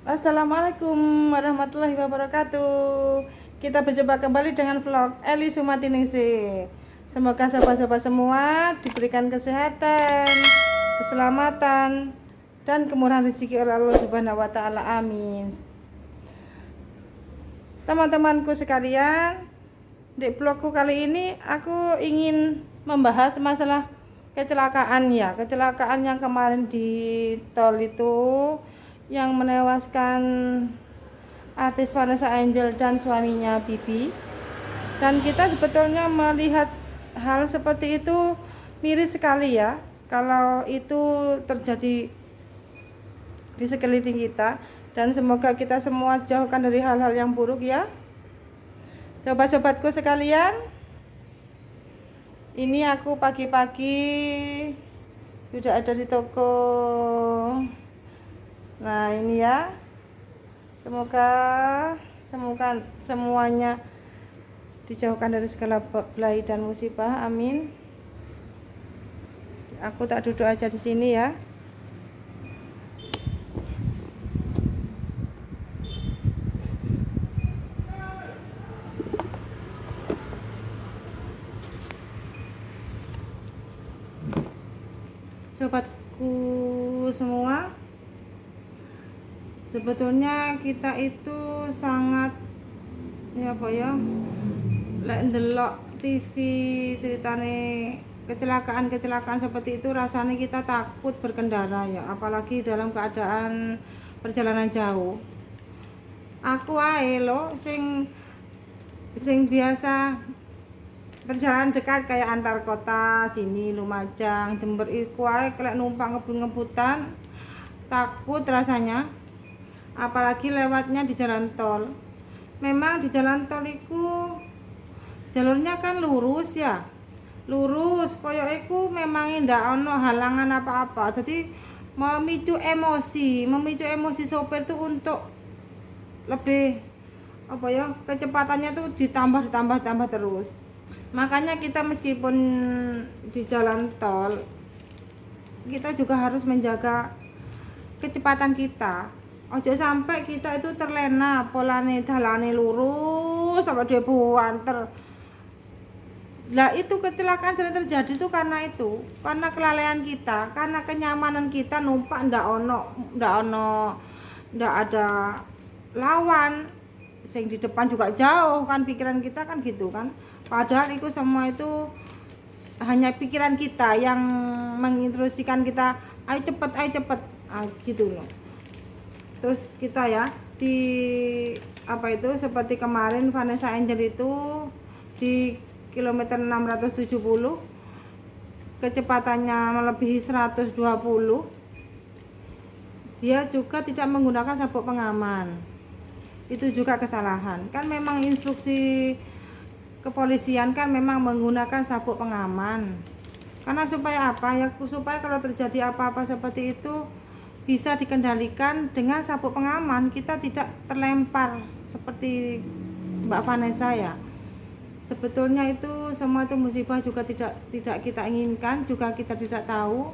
Assalamualaikum warahmatullahi wabarakatuh. Kita berjumpa kembali dengan vlog Eli Sumatiningsih. Semoga sobat-sobat semua diberikan kesehatan, keselamatan, dan kemurahan rezeki oleh Allah Subhanahu wa taala. Amin. Teman-temanku sekalian, di vlogku kali ini aku ingin membahas masalah kecelakaan kecelakaan yang kemarin di tol itu yang menewaskan artis Vanessa Angel dan suaminya Bibi. Dan kita sebetulnya melihat hal seperti itu miris sekali ya, kalau itu terjadi di sekeliling kita, dan semoga kita semua jauhkan dari hal-hal yang buruk ya. Sobat-sobatku sekalian, ini aku pagi-pagi sudah ada di toko. Nah ini ya, semoga semuanya dijauhkan dari segala balai dan musibah, amin. Aku tak duduk aja di sini ya. Sobatku semua, sebetulnya kita itu sangat lek ndelok TV ceritane kecelakaan seperti itu, rasanya kita takut berkendara ya, apalagi dalam keadaan perjalanan jauh. Aku ae lo sing biasa perjalanan dekat kayak antar kota sini Lumajang, Jember, iku ae kelek numpang ngebut-ngebutan takut rasanya, apalagi lewatnya di jalan tol. Memang di jalan tol itu jalurnya kan lurus ya, lurus koyo iku memang ndak ono halangan apa-apa, jadi memicu emosi sopir tuh untuk lebih kecepatannya tuh ditambah terus. Makanya kita meskipun di jalan tol, kita juga harus menjaga kecepatan kita. Ojo sampai kita itu terlena polane jalane lurus sampai dia buanter. Lah itu kecelakaan sering terjadi tuh karena kelalaian kita, karena kenyamanan kita numpak ndak ada lawan, sing di depan juga jauh kan, pikiran kita kan gitu kan. Padahal itu semua itu hanya pikiran kita yang menginstruksikan kita, ayo cepet, gitu loh. Terus kita ya di seperti kemarin Vanessa Angel itu di kilometer 670 kecepatannya melebihi 120, dia juga tidak menggunakan sabuk pengaman. Itu juga kesalahan. Kan memang instruksi kepolisian kan memang menggunakan sabuk pengaman. Karena supaya supaya kalau terjadi apa-apa seperti itu bisa dikendalikan dengan sabuk pengaman, kita tidak terlempar seperti Mbak Vanessa ya. Sebetulnya itu semua itu musibah juga tidak kita inginkan, juga kita tidak tahu.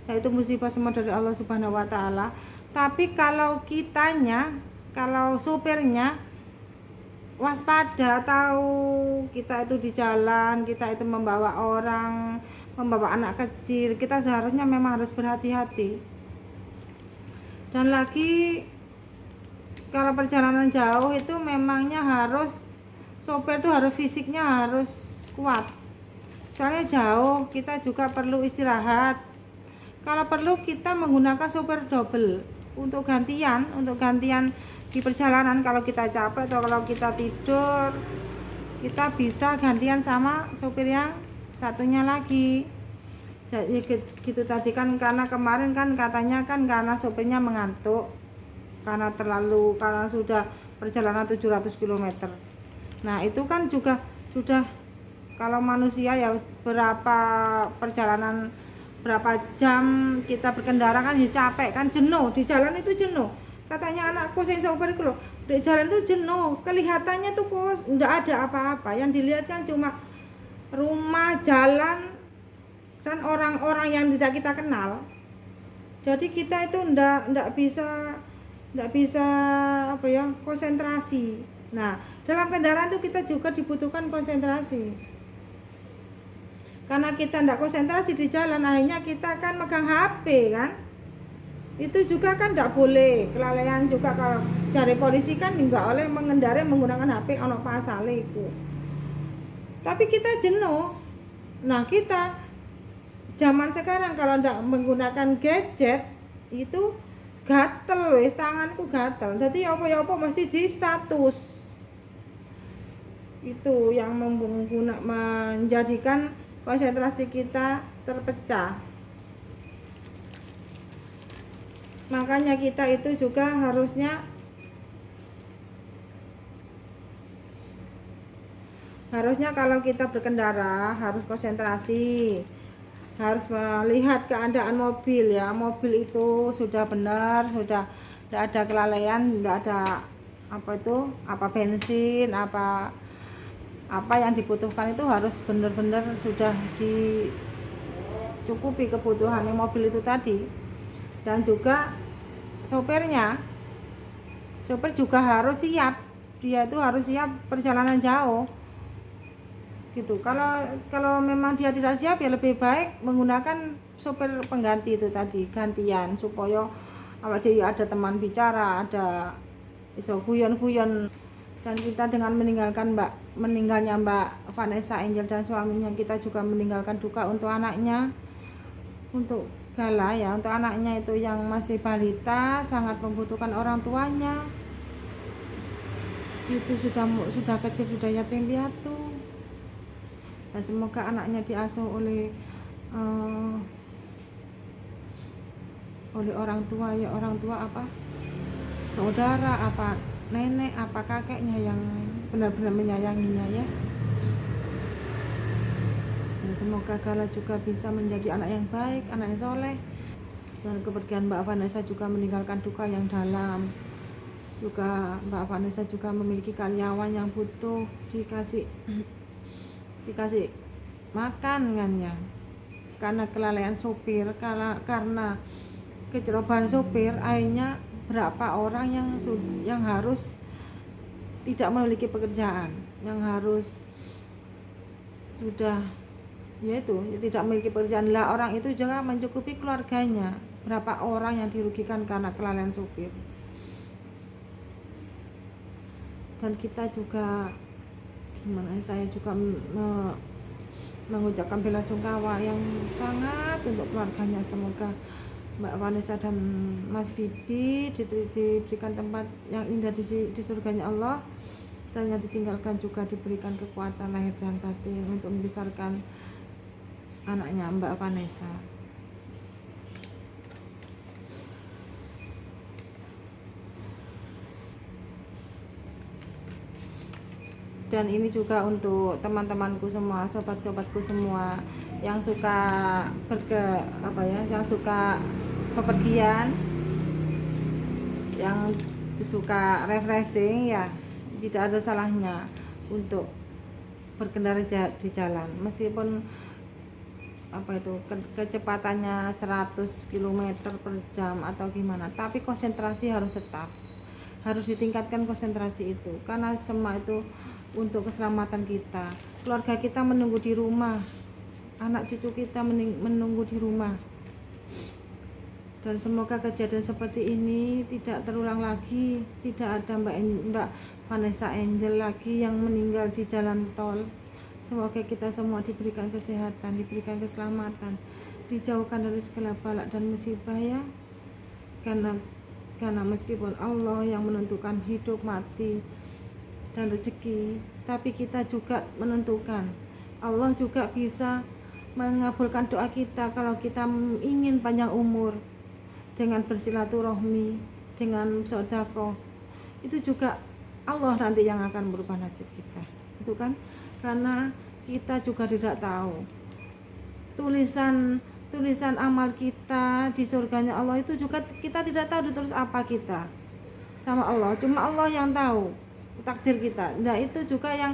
Yaitu musibah semua dari Allah Subhanahu wa taala. Tapi kalau kalau sopirnya waspada, tahu kita itu di jalan, kita itu membawa orang, membawa anak kecil, kita seharusnya memang harus berhati-hati. Dan lagi kalau perjalanan jauh itu memangnya harus sopir itu harus fisiknya harus kuat, soalnya jauh kita juga perlu istirahat. Kalau perlu kita menggunakan sopir double untuk gantian di perjalanan. Kalau kita capek atau kalau kita tidur, kita bisa gantian sama sopir yang satunya lagi. Jadi gitu tadi kan, karena kemarin kan katanya kan karena sopirnya mengantuk karena sudah perjalanan 700 km. Nah itu kan juga sudah, kalau manusia ya berapa perjalanan, berapa jam kita berkendara kan ya capek kan, jenuh di jalan itu jenuh. Katanya anakku yang sopir itu loh, di jalan itu jenuh, kelihatannya tuh kok enggak ada apa-apa, yang dilihat kan cuma rumah, jalan, dan orang-orang yang tidak kita kenal. Jadi kita itu ndak bisa nggak bisa apa ya, konsentrasi. Nah, dalam kendaraan itu kita juga dibutuhkan konsentrasi. Karena kita nggak konsentrasi di jalan, akhirnya kita kan megang HP kan. Itu juga kan nggak boleh. Kelalaian juga, kalau cari polisi kan nggak oleh mengendarai menggunakan HP, ono pasale iku. Tapi kita jenuh. Nah, kita zaman sekarang kalau nggak menggunakan gadget itu gatel wis, tanganku gatel. Jadi apa-apa mesti di status. Itu yang menjadikan konsentrasi kita terpecah. Makanya kita itu juga harusnya kalau kita berkendara harus konsentrasi, harus melihat keadaan mobil ya. Mobil itu sudah benar, sudah tidak ada kelalaian, tidak ada apa bensin, apa yang dibutuhkan itu harus benar-benar sudah dicukupi kebutuhan mobil itu tadi. Dan juga sopir juga harus siap, dia itu harus siap perjalanan jauh gitu. Kalau memang dia tidak siap ya lebih baik menggunakan sopir pengganti itu tadi, gantian, supaya dia ada teman bicara, ada iso guyon-guyon. Dan kita dengan meninggalnya Mbak Vanessa Angel dan suaminya, kita juga meninggalkan duka untuk anaknya, untuk Gala ya, untuk anaknya itu yang masih balita, sangat membutuhkan orang tuanya. Itu sudah kecil, sudah yatim piatu. Dan semoga anaknya diasuh oleh orang tua ya, orang tua apa saudara, apa nenek, apa kakeknya yang benar-benar menyayanginya ya. Dan semoga Gala juga bisa menjadi anak yang baik, anak yang soleh. Dan kepergian Mbak Vanessa juga meninggalkan duka yang dalam. Juga Mbak Vanessa juga memiliki karyawan yang butuh dikasih makan kan ya. Karena kelalaian sopir, karena kecerobohan sopir, akhirnya berapa orang yang harus tidak memiliki pekerjaan, yang harus sudah yaitu tidak memiliki pekerjaan. Lah orang itu juga mencukupi keluarganya. Berapa orang yang dirugikan karena kelalaian sopir. Dan kita juga saya juga mengucapkan belasungkawa yang sangat untuk keluarganya. Semoga Mbak Vanessa dan Mas Bibi diberikan tempat yang indah di surganya Allah, dan yang ditinggalkan juga diberikan kekuatan lahir dan batin untuk membesarkan anaknya Mbak Vanessa. Dan ini juga untuk teman-temanku semua, sobat-sobatku semua yang suka yang suka bepergian, yang suka refreshing ya, tidak ada salahnya untuk berkendara di jalan, meskipun kecepatannya 100 km per jam atau gimana, tapi konsentrasi harus ditingkatkan konsentrasi itu, karena semua itu untuk keselamatan kita. Keluarga kita menunggu di rumah, anak cucu kita menunggu di rumah. Dan semoga kejadian seperti ini tidak terulang lagi, tidak ada Mbak Vanessa Angel lagi yang meninggal di jalan tol. Semoga kita semua diberikan kesehatan, diberikan keselamatan, dijauhkan dari segala balak dan musibah ya. Karena meskipun Allah yang menentukan hidup mati dan rezeki, tapi kita juga menentukan. Allah juga bisa mengabulkan doa kita kalau kita ingin panjang umur dengan bersilaturahmi, dengan sedekah. Itu juga Allah nanti yang akan merubah nasib kita. Itu kan, karena kita juga tidak tahu tulisan amal kita di surganya Allah itu juga kita tidak tahu ditulis apa kita sama Allah. Cuma Allah yang tahu takdir kita. Nah itu juga yang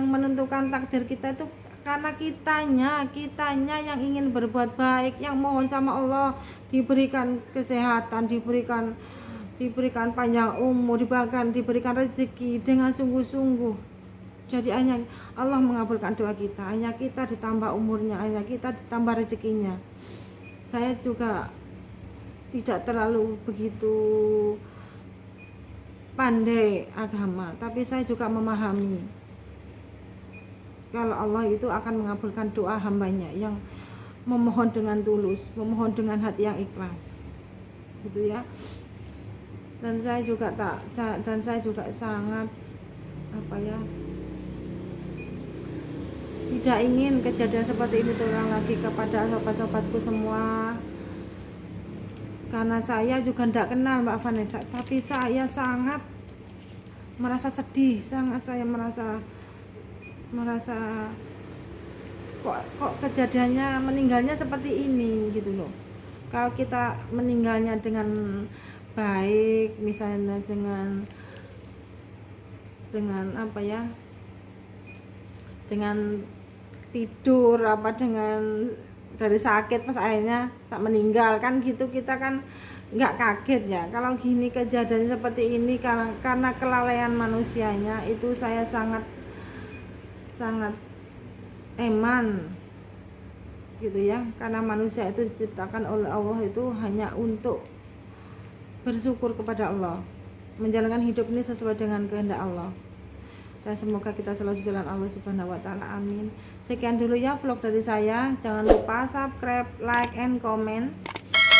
menentukan takdir kita itu karena kitanya yang ingin berbuat baik, yang mohon sama Allah diberikan kesehatan, diberikan panjang umur, diberikan rezeki dengan sungguh-sungguh. Jadi hanya Allah mengabulkan doa kita, hanya kita ditambah umurnya, hanya kita ditambah rezekinya. Saya juga tidak terlalu begitu pandai agama, tapi saya juga memahami kalau Allah itu akan mengabulkan doa hambanya yang memohon dengan tulus, memohon dengan hati yang ikhlas, gitu ya. Dan saya juga sangat tidak ingin kejadian seperti ini terulang lagi kepada sobat-sobatku semua, karena saya juga tidak kenal Mbak Vanessa, tapi saya sangat merasa sedih, saya merasa kok kejadiannya meninggalnya seperti ini gitu loh. Kalau kita meninggalnya dengan baik, misalnya dengan tidur dengan dari sakit pas akhirnya meninggal kan gitu, kita kan nggak kaget ya. Kalau gini kejadian seperti ini karena kelalaian manusianya, itu saya sangat eman gitu ya, karena manusia itu diciptakan oleh Allah itu hanya untuk bersyukur kepada Allah, menjalankan hidup ini sesuai dengan kehendak Allah, dan semoga kita selalu di jalan Allah Subhanahu wa taala. Amin. Sekian dulu ya vlog dari saya. Jangan lupa subscribe, like, and comment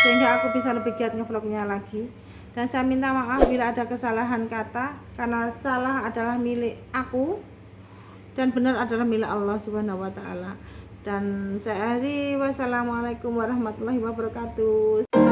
sehingga aku bisa lebih giat ngevlognya lagi. Dan saya minta maaf bila ada kesalahan kata, karena salah adalah milik aku dan benar adalah milik Allah Subhanahu wa taala. Dan saya akhiri, wassalamualaikum warahmatullahi wabarakatuh.